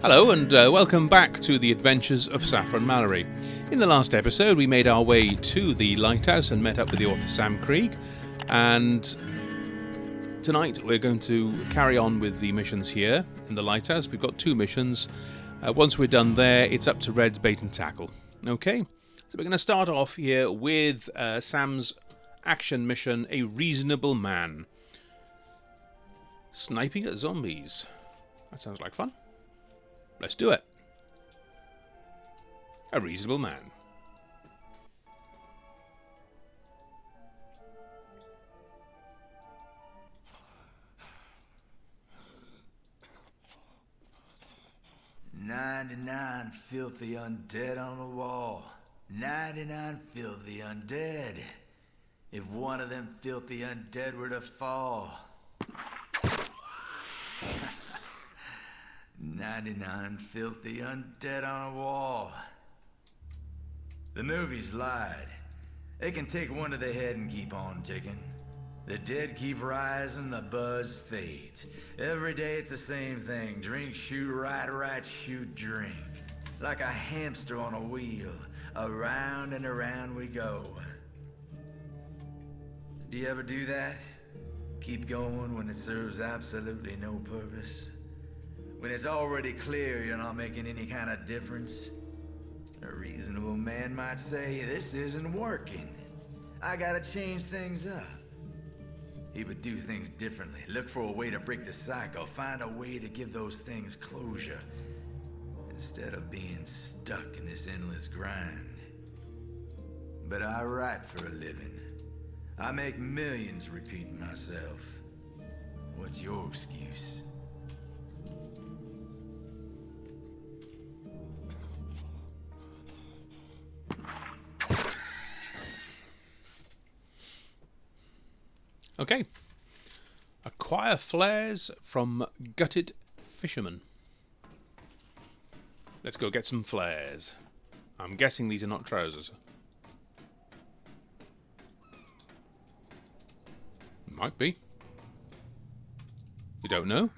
Hello and welcome back to the adventures of Saffron Mallory. In the last episode we made our way to the lighthouse and met up with the author Sam Krieg, and tonight we're going to carry on with the missions here in the lighthouse. We've got two missions. Once we're done there, it's up to Red's bait and tackle. Okay, so we're going to start off here with Sam's action mission, A Reasonable Man. Sniping at zombies. That sounds like fun. Let's do it. A Reasonable Man. "99 filthy undead on the wall. 99 filthy undead. If one of them filthy undead were to fall." 99 filthy undead on a wall. The movies lied. They can take one to the head and keep on ticking. The dead keep rising, the buzz fades. Every day it's the same thing. Drink, shoot, ride, shoot, drink. Like a hamster on a wheel. Around and around we go. Do you ever do that? Keep going when it serves absolutely no purpose? When it's already clear you're not making any kind of difference? A reasonable man might say, "This isn't working. I gotta change things up." He would do things differently, look for a way to break the cycle, find a way to give those things closure, instead of being stuck in this endless grind. But I write for a living. I make millions repeating myself. What's your excuse? Okay. Acquire flares from gutted fishermen. Let's go get some flares. I'm guessing these are not trousers. Might be. We don't know.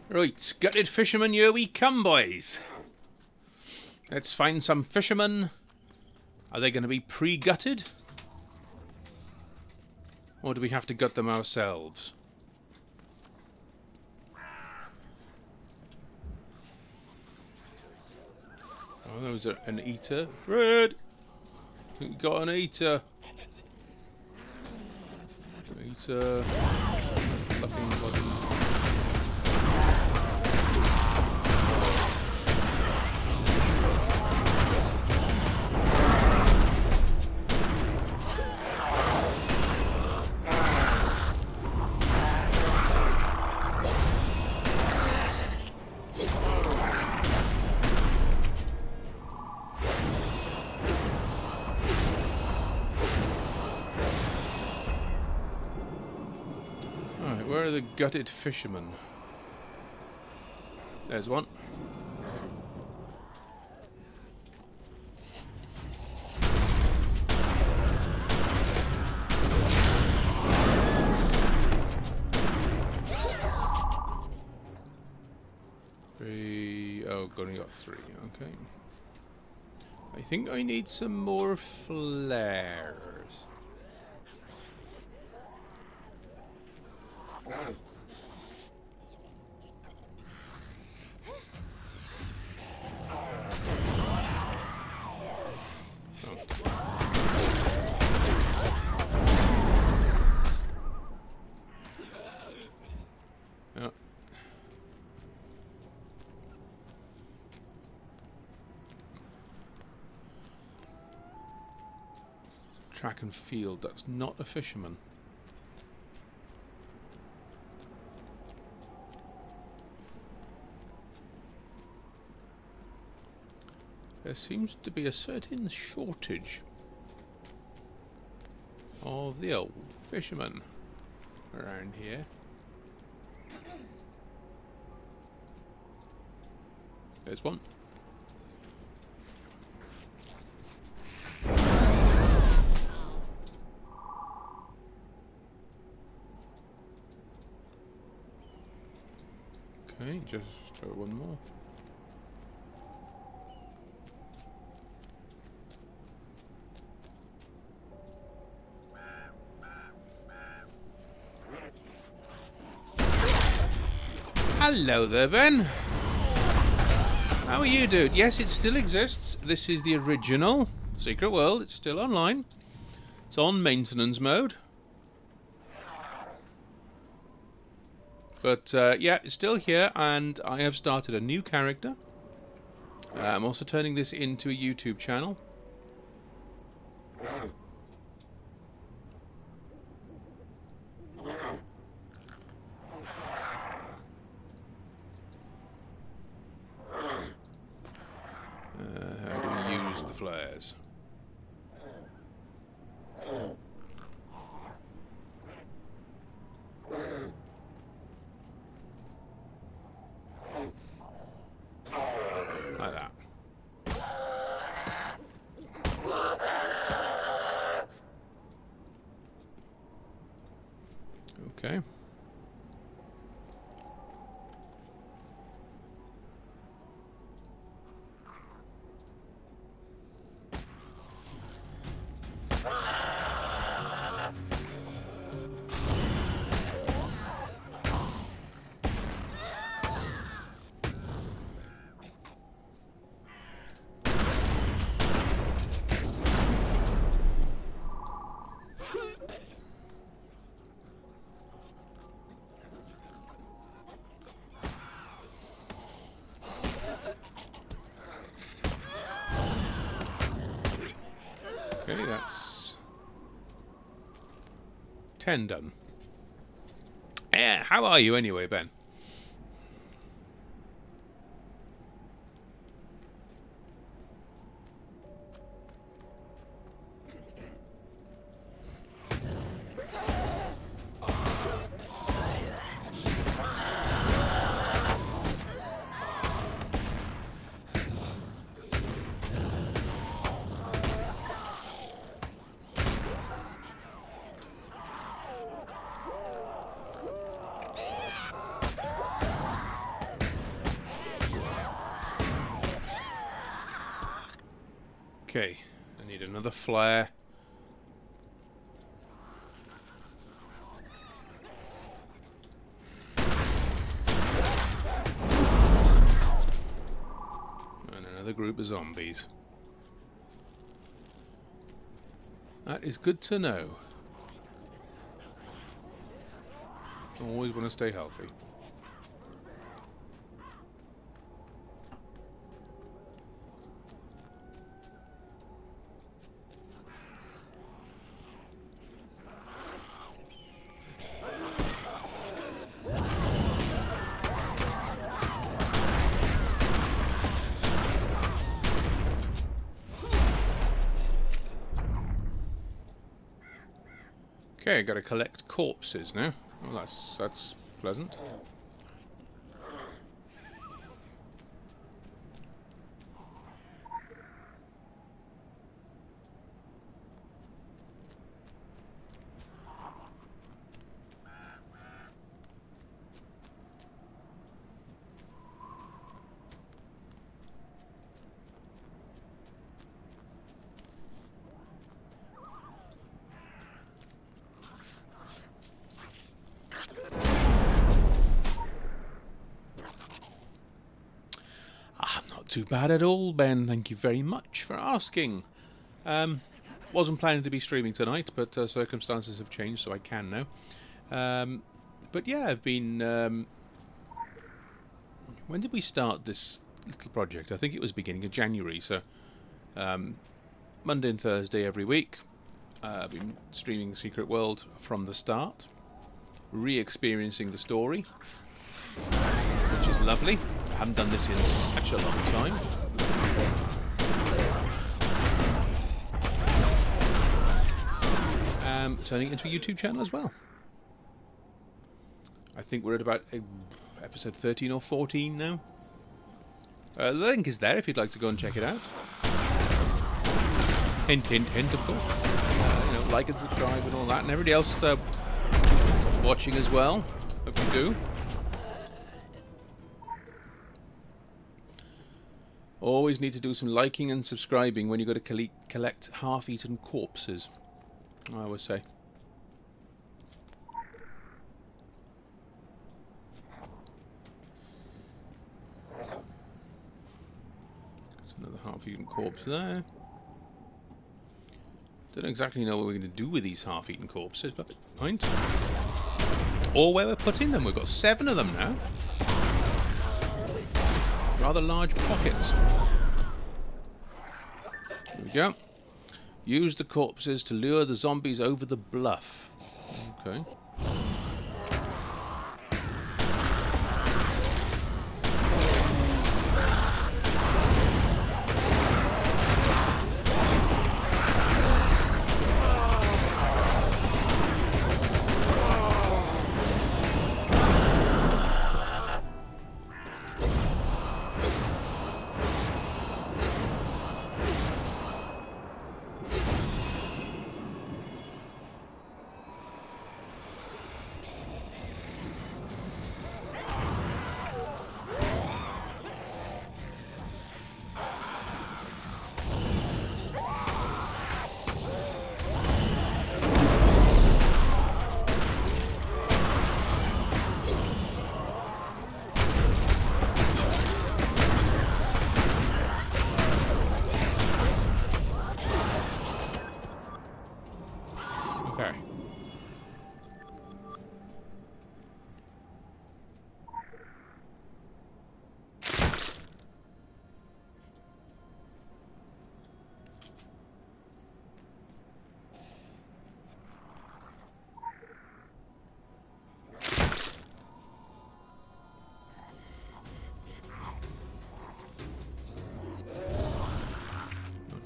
Right, gutted fishermen, here we come, boys. Let's find some fishermen. Are they going to be pre-gutted? Or do we have to gut them ourselves? Oh, there was an eater. Red! We got an eater. Eater. Fluffing body. Where are the gutted fishermen? There's one. Three. Oh, only got three. Okay. I think I need some more flares. Oh. Track and field, that's not a fisherman. There seems to be a certain shortage of the old fisherman around here. There's one. Okay, just one more. Hello there, Ben. How are you, dude? Yes, it still exists. This is the original Secret World. It's still online. It's on maintenance mode. But, yeah, it's still here, and I have started a new character. I'm also turning this into a YouTube channel. How do we use the flares? Like that. Okay. Okay, that's 10 done. Yeah, how are you anyway, Ben? Okay, I need another flare. And another group of zombies. That is good to know. Always want to stay healthy. Okay, got to collect corpses now. Well, that's pleasant. too bad at all, Ben. Thank you very much for asking. Wasn't planning to be streaming tonight, but circumstances have changed, so I can now. But yeah, I've been... when did we start this little project? I think it was beginning of January, so... Monday and Thursday every week. I've been streaming Secret World from the start. Re-experiencing the story, which is lovely. I haven't done this in such a long time. Turning it into a YouTube channel as well. I think we're at about episode 13 or 14 now. The link is there if you'd like to go and check it out. Hint, hint, hint, of course. Like and subscribe and all that, and everybody else watching as well. Hope you do. Always need to do some liking and subscribing when you go to collect half-eaten corpses, I always say. There's another half-eaten corpse there. Don't exactly know what we're going to do with these half-eaten corpses, but point. Or where we're putting them. We've got 7 of them now. Rather large pockets. Here we go. Use the corpses to lure the zombies over the bluff. Okay.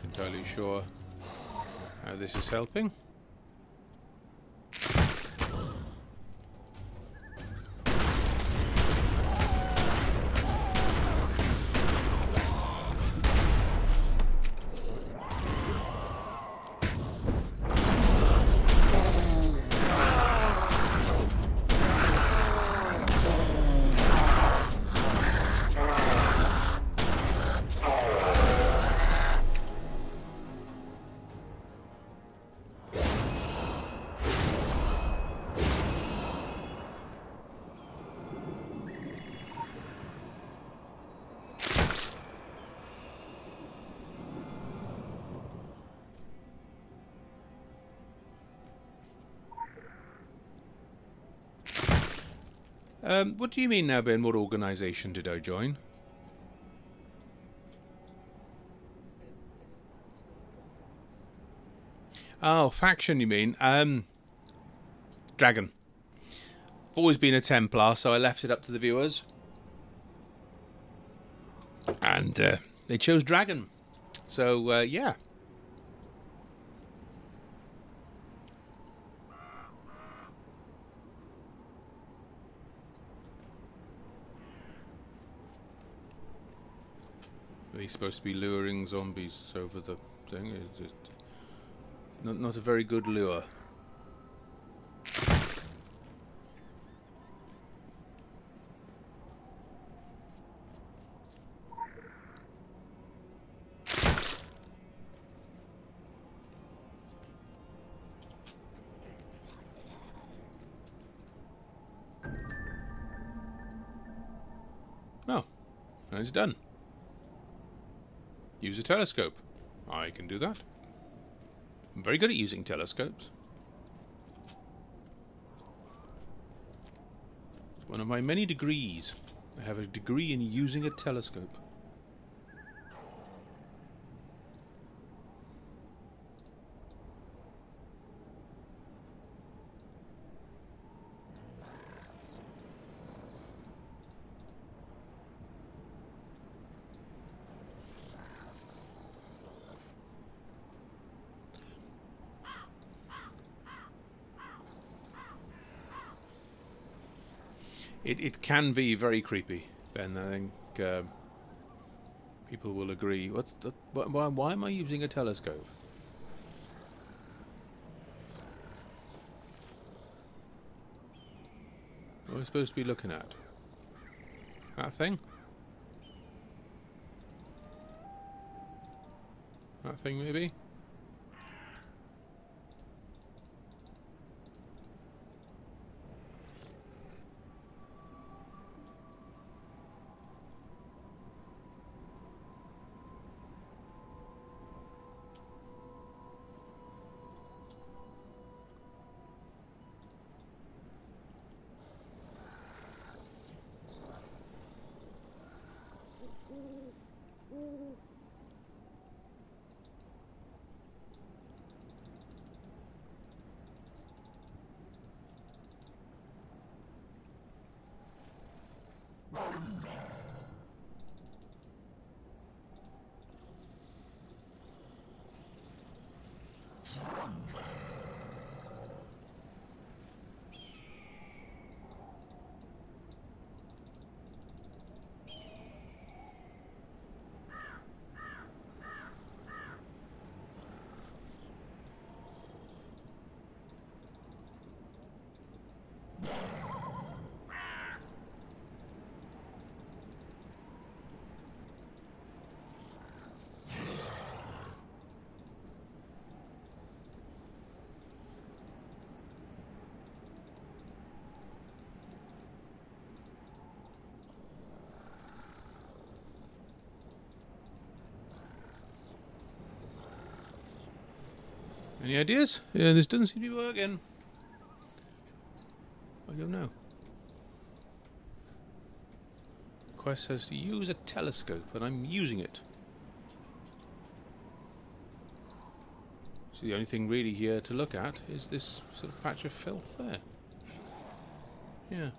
Entirely sure how this is helping. What do you mean now, Ben? What organisation did I join? Oh, faction you mean? Dragon. I've always been a Templar, so I left it up to the viewers. And they chose Dragon. So, yeah. Are they supposed to be luring zombies over the thing? Is it not a very good lure. Oh, and it's done. Use a telescope. I can do that. I'm very good at using telescopes. It's one of my many degrees. I have a degree in using a telescope. It can be very creepy, Ben. I think people will agree. What's the, why am I using a telescope? What am I supposed to be looking at? That thing? That thing, maybe? Any ideas? Yeah, this doesn't seem to be working. I don't know. Quest says to use a telescope, and I'm using it. So the only thing really here to look at is this sort of patch of filth there. Yeah.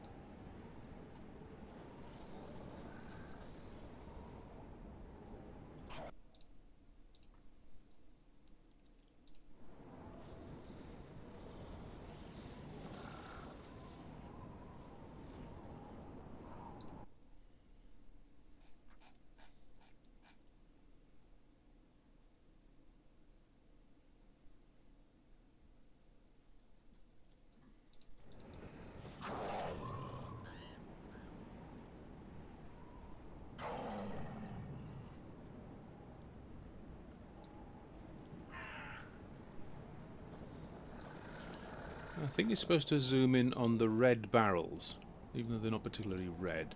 I think it's supposed to zoom in on the red barrels, even though they're not particularly red.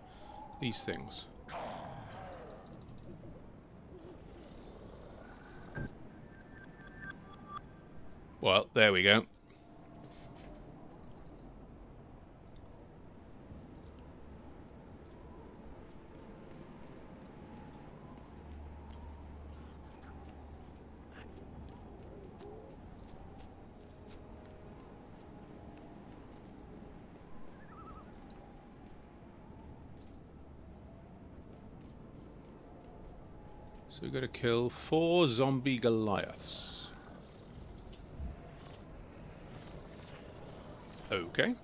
These things. Well, there we go. So we've got to kill 4 zombie Goliaths. Okay.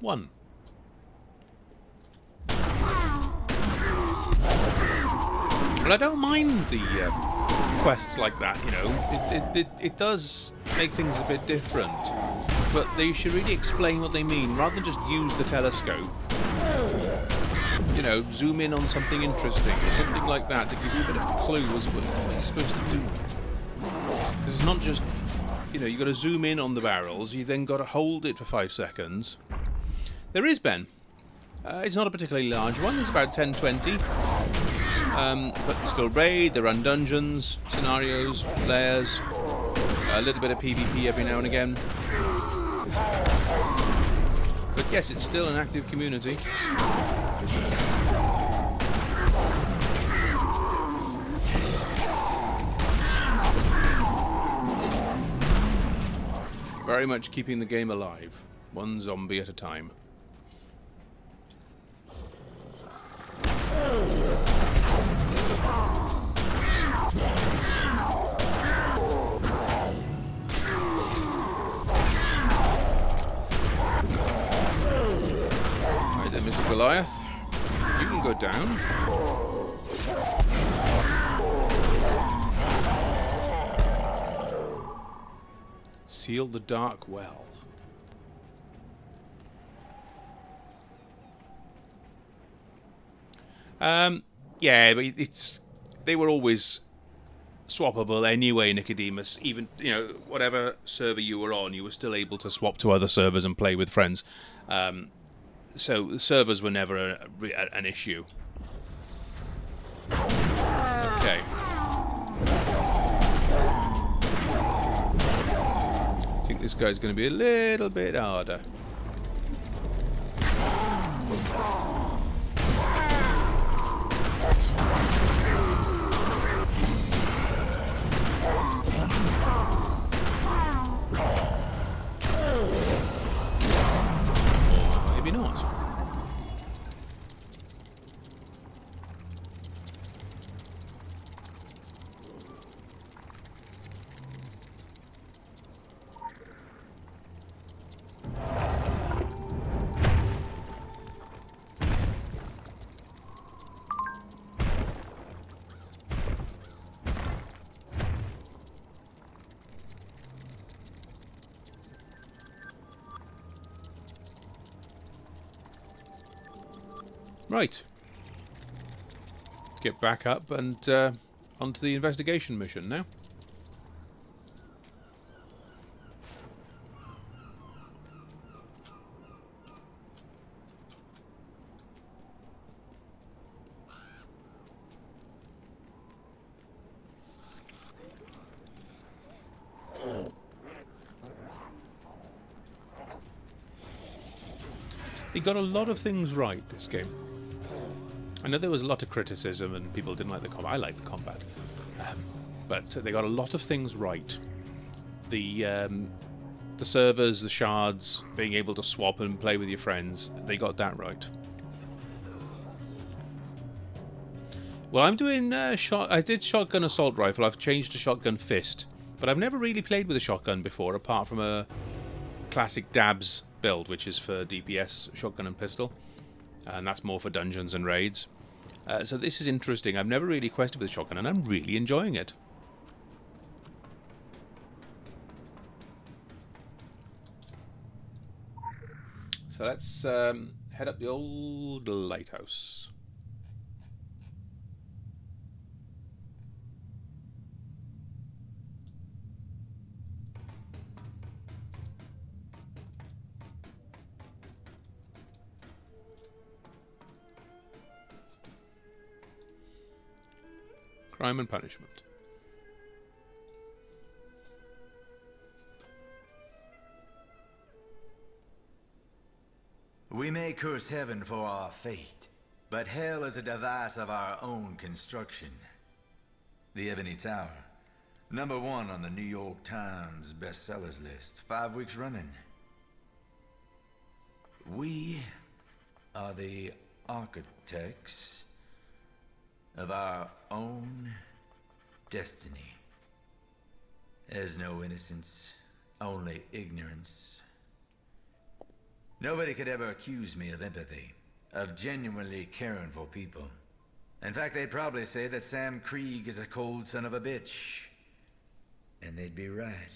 One. Well, I don't mind the quests like that, you know. It does make things a bit different. But they should really explain what they mean, rather than just use the telescope. You know, zoom in on something interesting, or something like that, to give you a bit of a clue as to what you're supposed to do. Because it's not just, you know, you've got to zoom in on the barrels, you then got to hold it for 5 seconds. There is Ben. It's not a particularly large one, it's about 10-20. But still raid, they run dungeons, scenarios, layers, a little bit of PvP every now and again. But yes, it's still an active community. Very much keeping the game alive, one zombie at a time. Right then, Mr. Goliath, you can go down. Seal the dark well. Yeah, but they were always swappable anyway, Nicodemus. Even, you know, whatever server you were on, you were still able to swap to other servers and play with friends. So the servers were never an issue. Okay. I think this guy's going to be a little bit harder. Maybe not. Right. Get back up and onto the investigation mission now. They got a lot of things right, this game. I know there was a lot of criticism and people didn't like the combat. I like the combat. But they got a lot of things right. The servers, the shards, being able to swap and play with your friends, they got that right. Well, I'm doing I did shotgun assault rifle. I've changed to shotgun fist. But I've never really played with a shotgun before, apart from a classic dabs build, which is for DPS, shotgun and pistol. And that's more for dungeons and raids. So this is interesting. I've never really quested with a shotgun, and I'm really enjoying it. So let's head up the old lighthouse. Crime and punishment. We may curse heaven for our fate, but hell is a device of our own construction. The Ebony Tower, #1 on the New York Times bestsellers list, 5 weeks running. We are the architects of our own destiny. There's no innocence, only ignorance. Nobody could ever accuse me of empathy, of genuinely caring for people. In fact, they'd probably say that Sam Krieg is a cold son of a bitch. And they'd be right.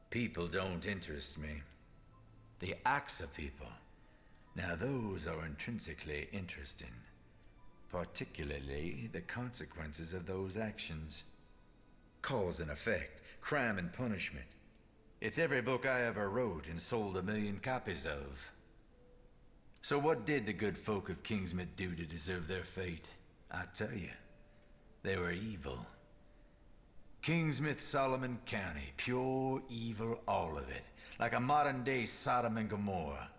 People don't interest me. The acts of people, now those are intrinsically interesting. Particularly the consequences of those actions. Cause and effect, crime and punishment. It's every book I ever wrote and sold 1 million copies of. So what did the good folk of Kingsmouth do to deserve their fate? I tell you, they were evil. Kingsmouth, Solomon County, pure evil, all of it. Like a modern-day Sodom and Gomorrah.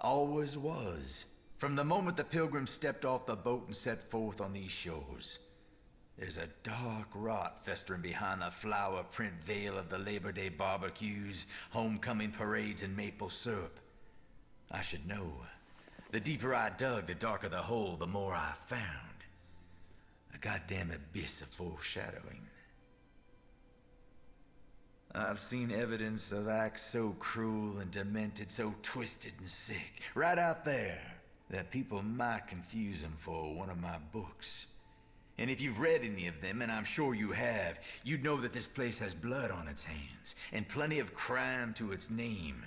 Always was. From the moment the pilgrims stepped off the boat and set forth on these shores. There's a dark rot festering behind the flower print veil of the Labor Day barbecues, homecoming parades, and maple syrup. I should know. The deeper I dug, the darker the hole, the more I found. A goddamn abyss of foreshadowing. I've seen evidence of acts so cruel and demented, so twisted and sick, right out there, that people might confuse them for one of my books. And if you've read any of them, and I'm sure you have, you'd know that this place has blood on its hands, and plenty of crime to its name.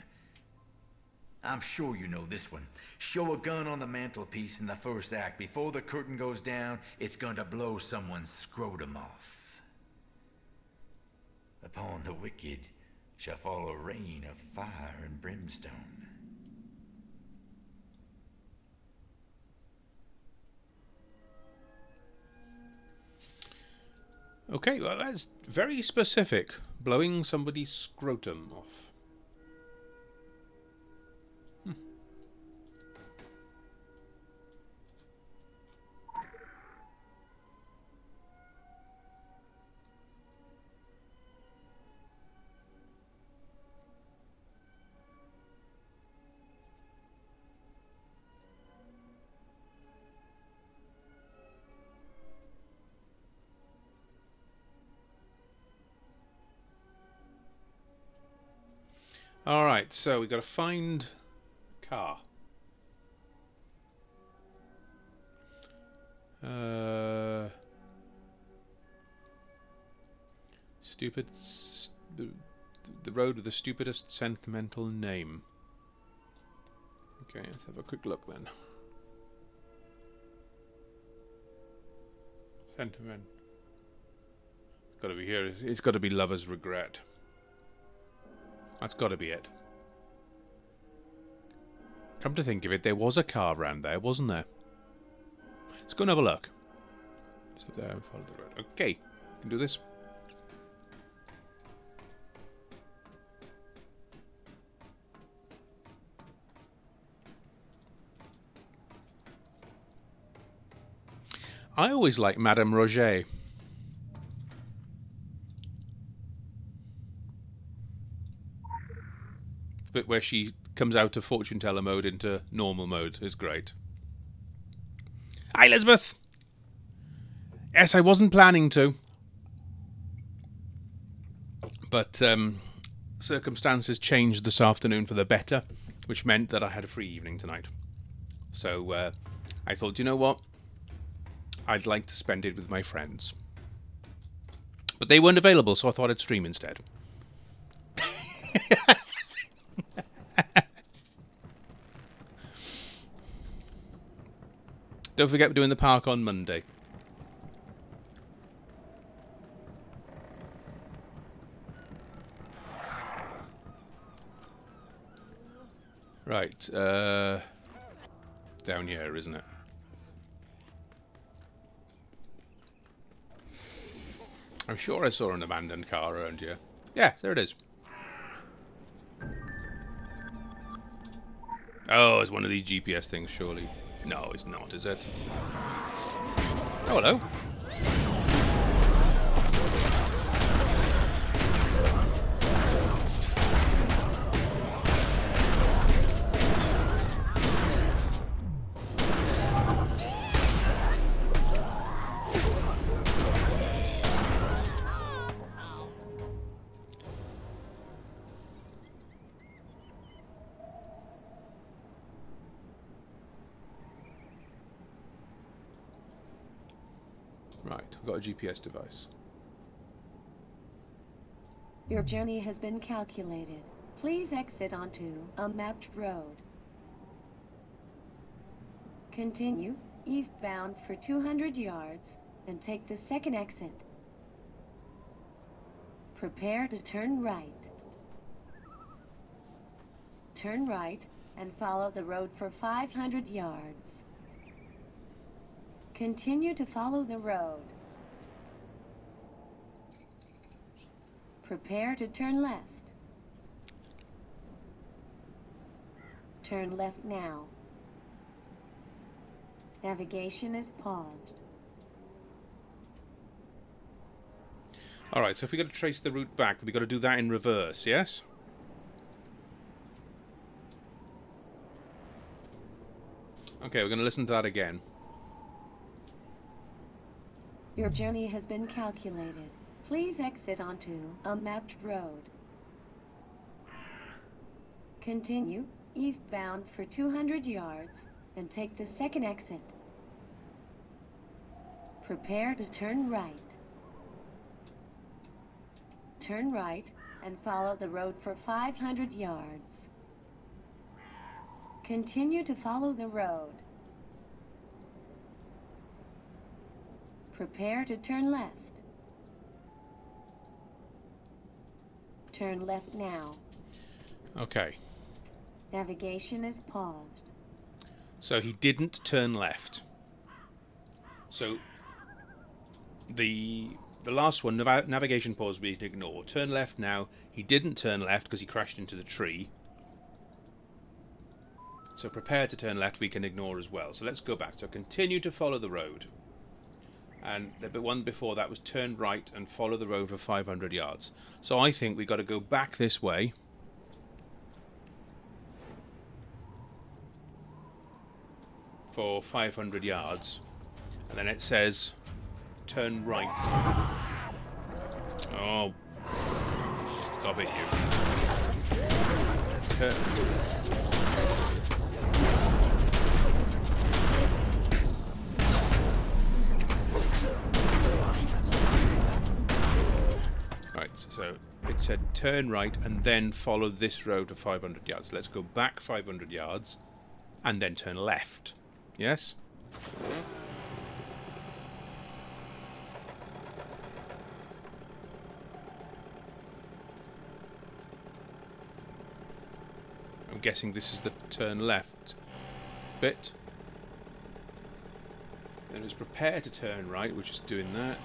I'm sure you know this one. Show a gun on the mantelpiece in the first act. Before the curtain goes down, it's going to blow someone's scrotum off. Upon the wicked shall fall a rain of fire and brimstone. Okay, well, that's very specific. Blowing somebody's scrotum off. Alright, so we got to find car. The road with the stupidest sentimental name. Okay, let's have a quick look then. Sentiment. It's got to be here. It's got to be Lover's Regret. That's got to be it. Come to think of it, there was a car round there, wasn't there? Let's go and have a look. So there, follow the road. Okay, can do this. I always like Madame Roger. The bit where she comes out of fortune teller mode into normal mode is great. Hi, Elizabeth. Yes, I wasn't planning to, but circumstances changed this afternoon for the better, which meant that I had a free evening tonight. So I thought, you know what? I'd like to spend it with my friends. But they weren't available, so I thought I'd stream instead. Don't forget we're doing the park on Monday. Right, down here, isn't it? I'm sure I saw an abandoned car around here. Yeah, there it is. Oh, it's one of these GPS things, surely. No, it's not, is it? Oh, hello. Right, we've got a GPS device. Your journey has been calculated. Please exit onto a mapped road. Continue eastbound for 200 yards and take the second exit. Prepare to turn right. Turn right and follow the road for 500 yards. Continue to follow the road. Prepare to turn left. Turn left now. Navigation is paused. Alright, so if we've got to trace the route back, we've got to do that in reverse, yes? Okay, we're going to listen to that again. Your journey has been calculated. Please exit onto a mapped road. Continue eastbound for 200 yards and take the second exit. Prepare to turn right. Turn right and follow the road for 500 yards. Continue to follow the road. Prepare to turn left. Turn left now. Okay. Navigation is paused. So he didn't turn left. So the last one, navigation pause, we ignore. Turn left now. He didn't turn left because he crashed into the tree. So prepare to turn left we can ignore as well. So let's go back. So continue to follow the road. And the one before that was turn right and follow the road for 500 yards. So I think we've got to go back this way. For 500 yards. And then it says turn right. Oh. Stop it, you. Turn. Right, so it said turn right and then follow this road for 500 yards. Let's go back 500 yards and then turn left. Yes? I'm guessing this is the turn left bit. Then it's prepare to turn right, which is doing that.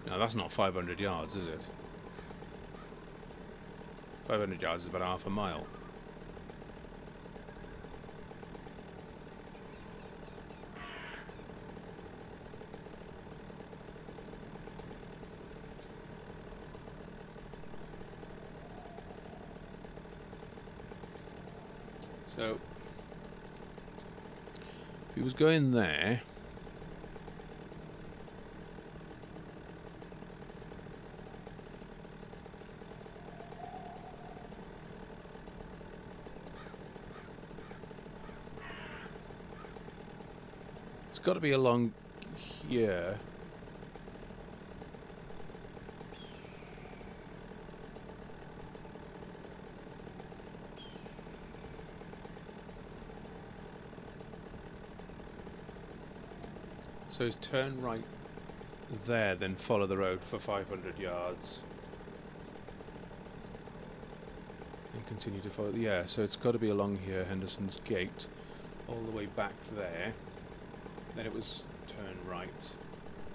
No, that's not 500 yards, is it? 500 yards is about half a mile. So, if he was going there, it's got to be along here. So turn right there, then follow the road for 500 yards. And continue to follow. Yeah, so it's got to be along here, Henderson's Gate, all the way back there. Then it was turn right.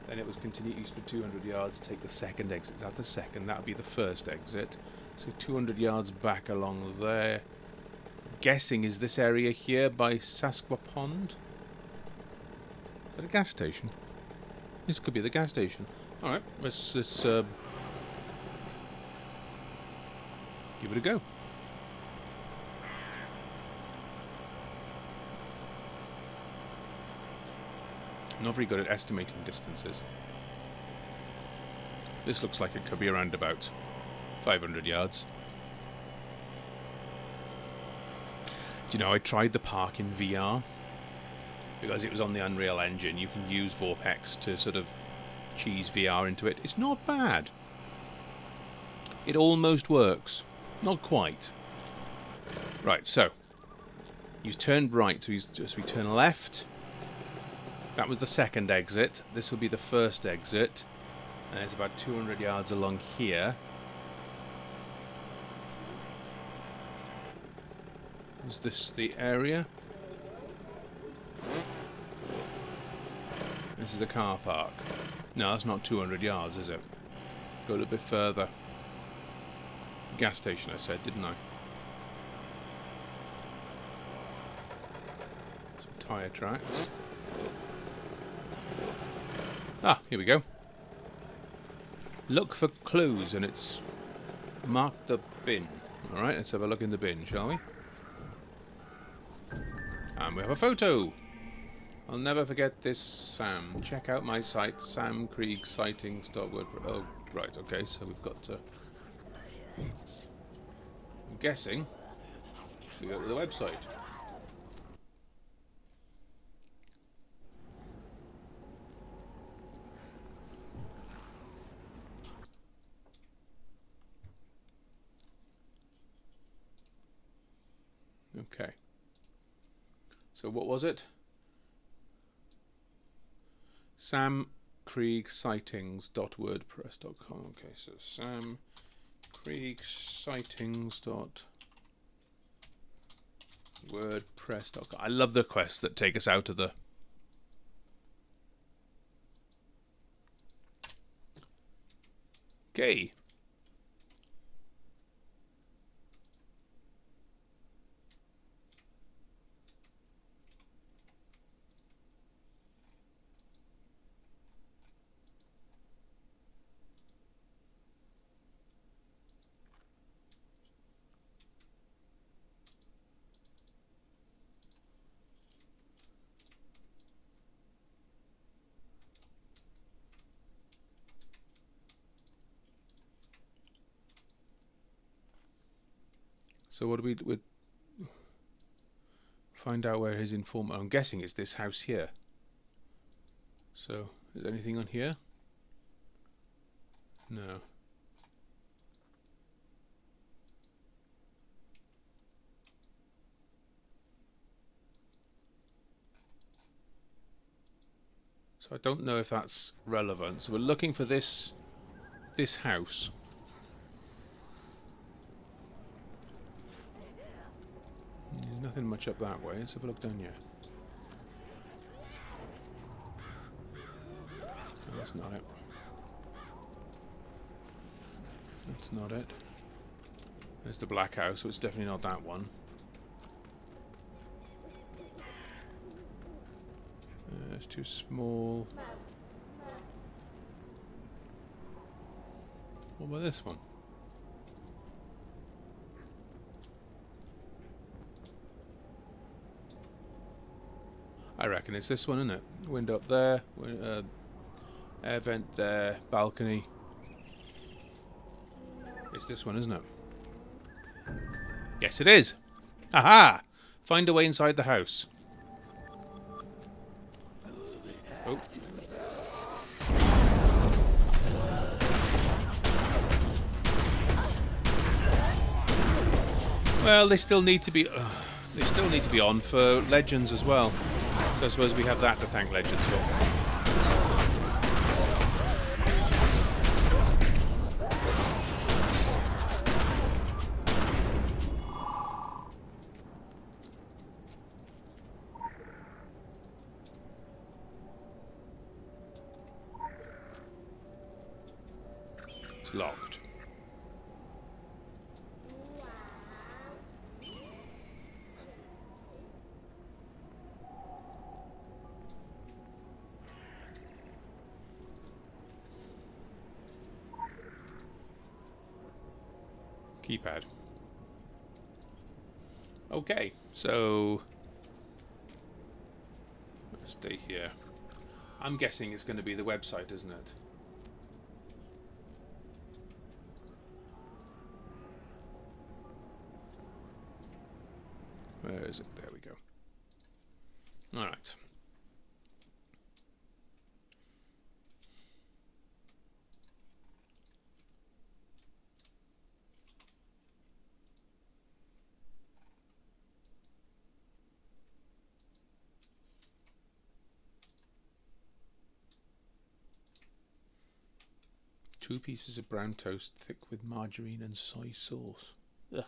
Then it was continue east for 200 yards, take the second exit. Is that the second? That would be the first exit. So 200 yards back along there. Guessing is this area here by Sasqua Pond? Is that a gas station? This could be the gas station. Alright, let's give it a go. Not very good at estimating distances. This looks like it could be around about 500 yards. Do you know, I tried the park in VR because it was on the Unreal Engine. You can use Vorpex to sort of cheese VR into it. It's not bad. It almost works. Not quite. Right, so he's turned right, so we turn left. That was the second exit. This will be the first exit. And it's about 200 yards along here. Is this the area? This is the car park. No, that's not 200 yards, is it? Go a little bit further. Gas station, I said, didn't I? Some tyre tracks. Ah, here we go. Look for clues, and it's marked the bin. Alright, let's have a look in the bin, shall we? And we have a photo. I'll never forget this, Sam. Check out my site, Sam Krieg sightings.wordpress. Oh, right, okay, so we've got to... I'm guessing we go to the website. Okay. So what was it? samkriegsightings.wordpress.com. Okay, so samkriegsightings.wordpress.com. I love the quests that take us out of the... Okay. So what do we find out where his informant... I'm guessing it's this house here. So, is there anything on here? No. So I don't know if that's relevant. So we're looking for this house. There's nothing much up that way. Let's have a look down here. No, that's not it. That's not it. There's the black house, so it's definitely not that one. It's too small. What about this one? I reckon it's this one, isn't it? Window up there, air vent there, balcony. It's this one, isn't it? Yes, it is. Aha! Find a way inside the house. Oh. Well, they still need to be on for Legends as well. So I suppose we have that to thank Legends for. It's locked. Keypad. Okay, so let's stay here. I'm guessing it's going to be the website, isn't it? Where is it? There we go. All right. 2 pieces of brown toast thick with margarine and soy sauce. Ugh.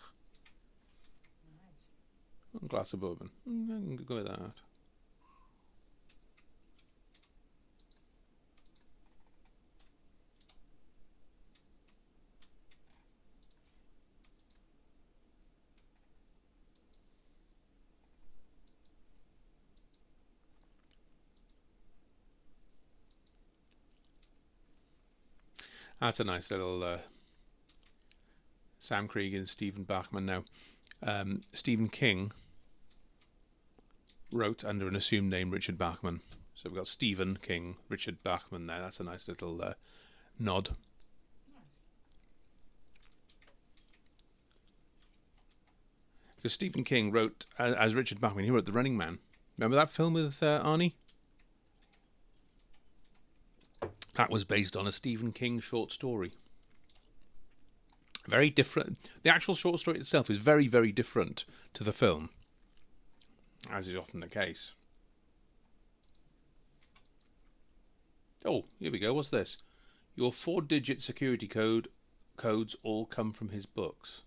A glass of bourbon. I can go with that. That's a nice little Sam Krieg and Stephen Bachman. Now, Stephen King wrote under an assumed name, Richard Bachman. So we've got Stephen King, Richard Bachman there. That's a nice little nod. Because Stephen King wrote, as Richard Bachman, he wrote The Running Man. Remember that film with Arnie? That was based on a Stephen King short story. Very different. The actual short story itself is very, very different to the film, as is often the case. Oh, here we go. What's this? Your 4-digit security codes all come from his books.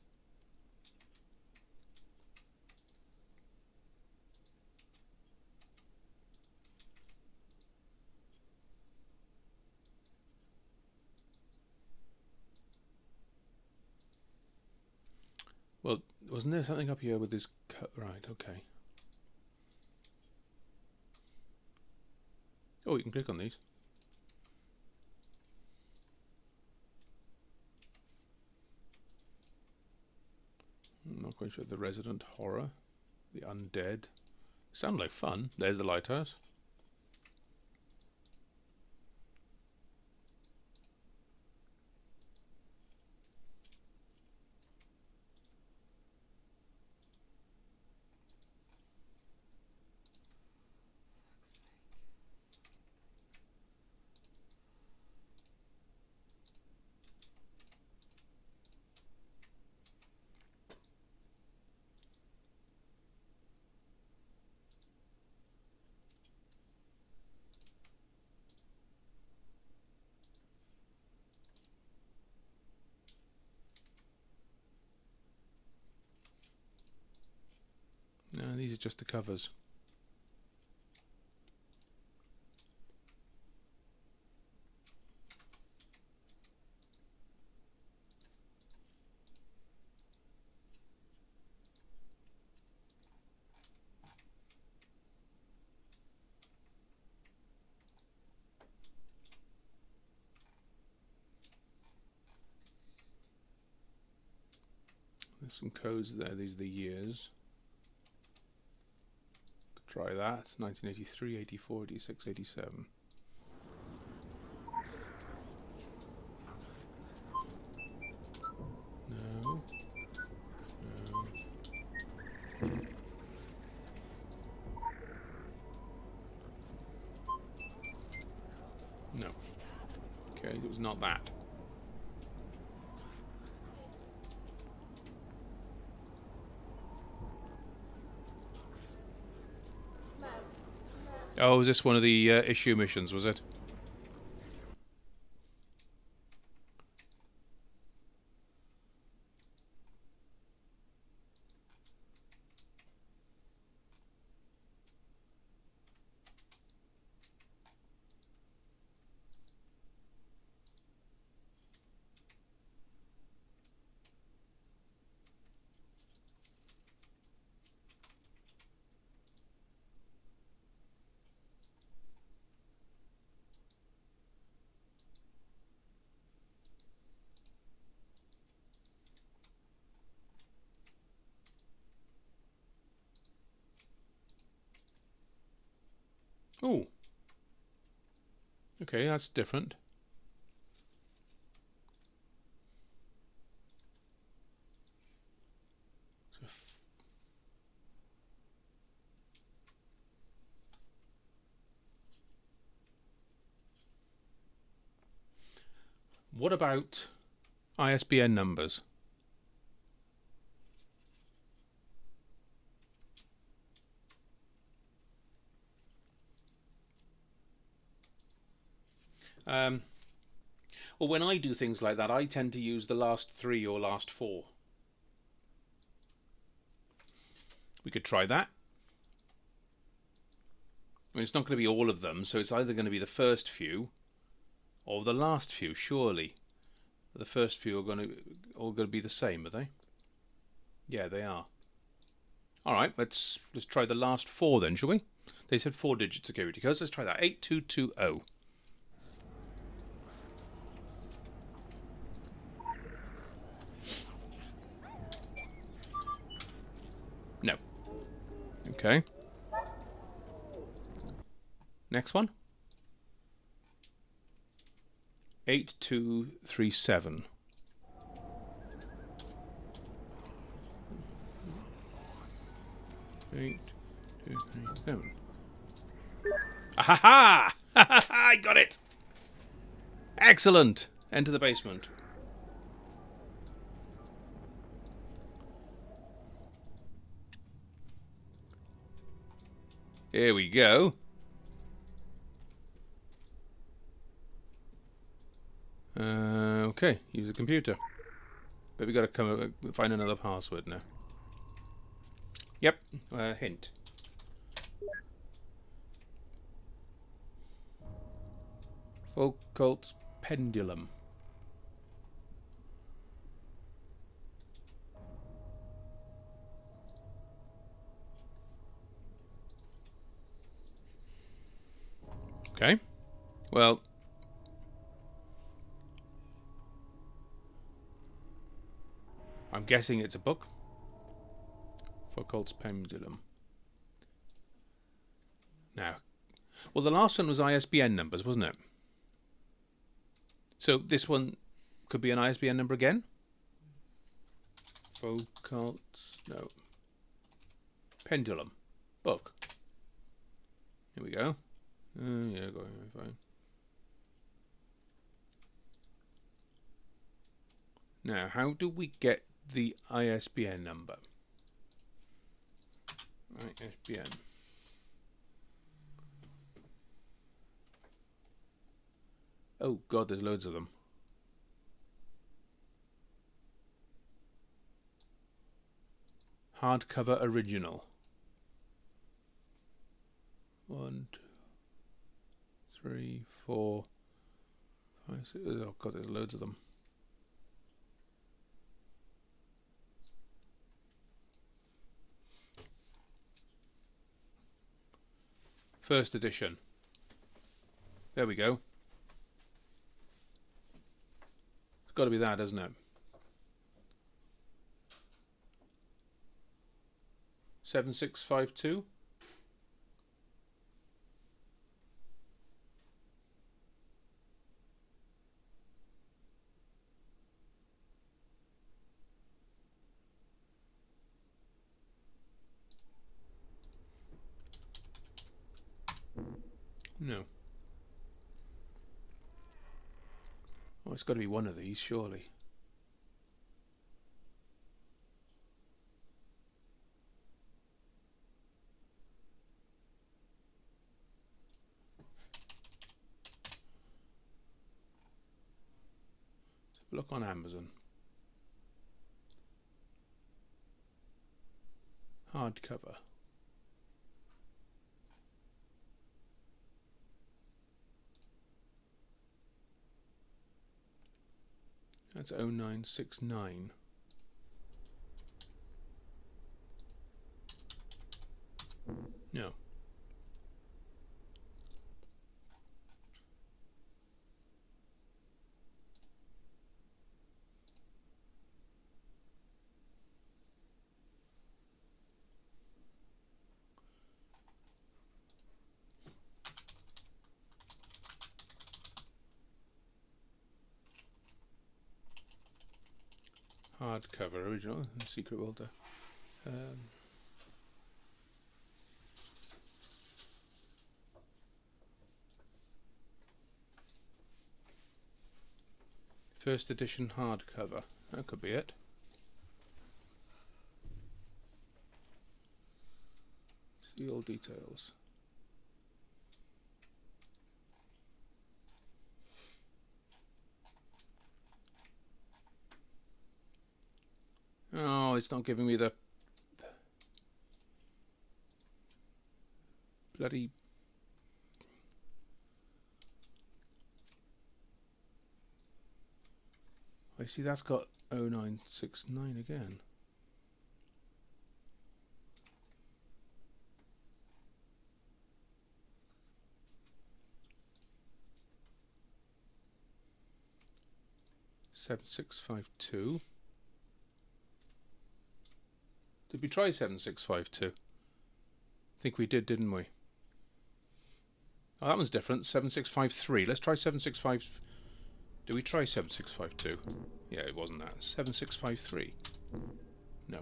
Well, wasn't there something up here with this? Right, okay. Oh, you can click on these. I'm not quite sure. The Resident Horror, the Undead. Sound like fun. There's the lighthouse. No, these are just the covers. There's some codes there. These are the years. Could try that. 1983, 84, 86, 87. No. No. No. Okay, it was not that. Oh, was this one of the issue missions, was it? Oh. Okay, that's different. So what about ISBN numbers? Well, when I do things like that, I tend to use the last 3 or last 4. We could try that. I mean, it's not going to be all of them, so it's either going to be the first few or the last few, surely. The first few are all going to be the same, are they? Yeah, they are. All right, let's try the last 4 then, shall we? They said 4-digit security codes. Let's try that. 8220. No. Okay. Next one. 8237. Eight, 2, 3, 7. Ah ha ha! I got it! Excellent! Enter the basement. Here we go. Okay, use the computer. But we got to come find another password now. Yep, hint. Foucault's pendulum. Okay. Well, I'm guessing it's a book. Foucault's pendulum. Now, well, the last one was ISBN numbers, wasn't it? So this one could be an ISBN number again. Foucault's, no. Pendulum. Book. Here we go. Yeah, go ahead, fine. Now, how do we get the ISBN number? ISBN. Oh God, there's loads of them. Hardcover original. 1, 2, 3, 4, 5, 6. Oh God, there's loads of them. First edition. There we go. It's got to be that, hasn't it? 7652. No. Oh, it's got to be one of these, surely. Look on Amazon. Hardcover. That's 0969. No. Hardcover original Secret World. First edition hardcover. That could be it. See all details. Oh, it's not giving me the bloody... I see that's got 0969 again. Seven six five two. Did we try 7652? I think we did, didn't we? Oh, that one's different. 7653. Let's try 765. Did we try 7652? Yeah, it wasn't that. 7653. No.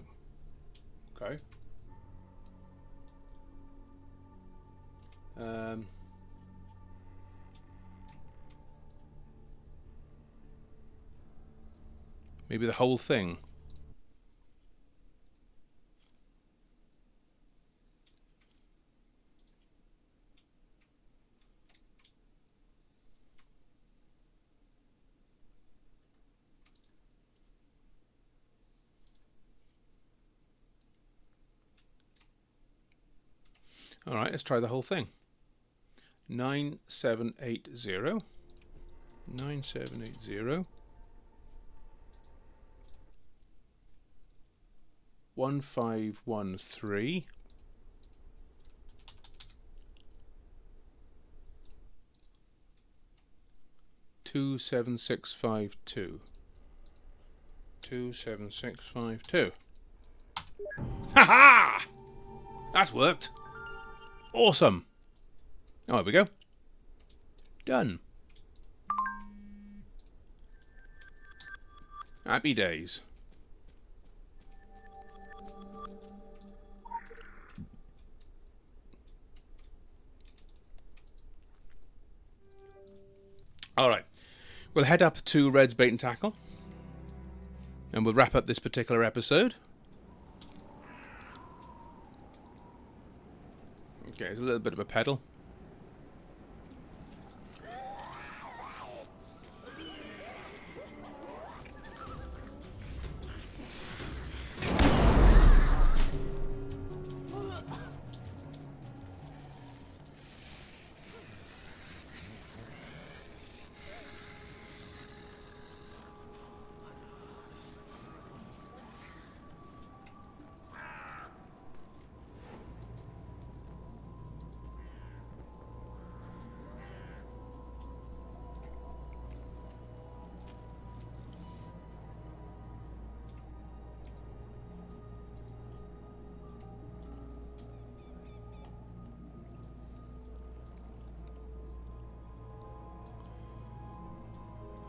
Okay. Maybe the whole thing. Alright, let's try the whole thing. 9780. 9780. 1513. 27652. 27652. Ha ha! That's worked. Awesome. Oh, there we go. Done. Happy days. Alright. We'll head up to Red's Bait and Tackle. And we'll wrap up this particular episode. Okay, there's a little bit of a pedal.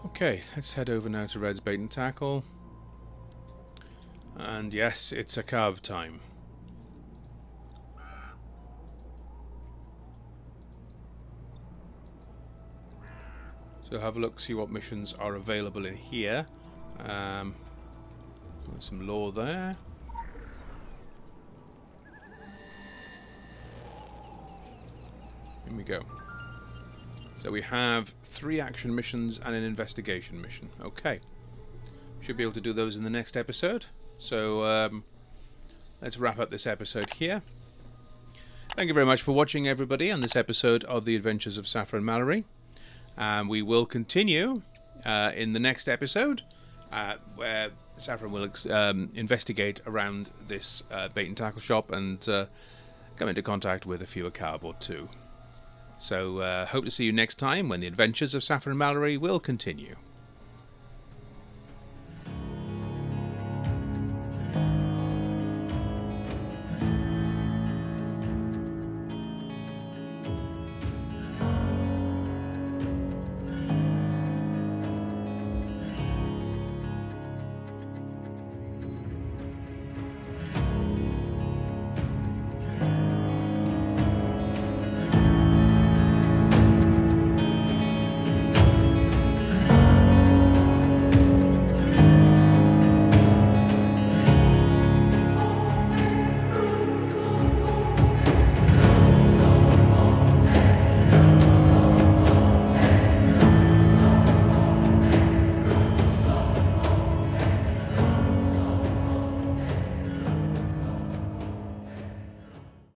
Okay, let's head over now to Red's Bait and Tackle. And yes, it's a carve time. So have a look, see what missions are available in here. There's some lore there. Here we go. So we have 3 action missions and an investigation mission. Okay. Should be able to do those in the next episode. So let's wrap up this episode here. Thank you very much for watching, everybody, on this episode of The Adventures of Saffron Mallory. We will continue in the next episode where Saffron will investigate around this bait and tackle shop and come into contact with a fewer carb or two. So hope to see you next time when the adventures of Saffron Mallory will continue.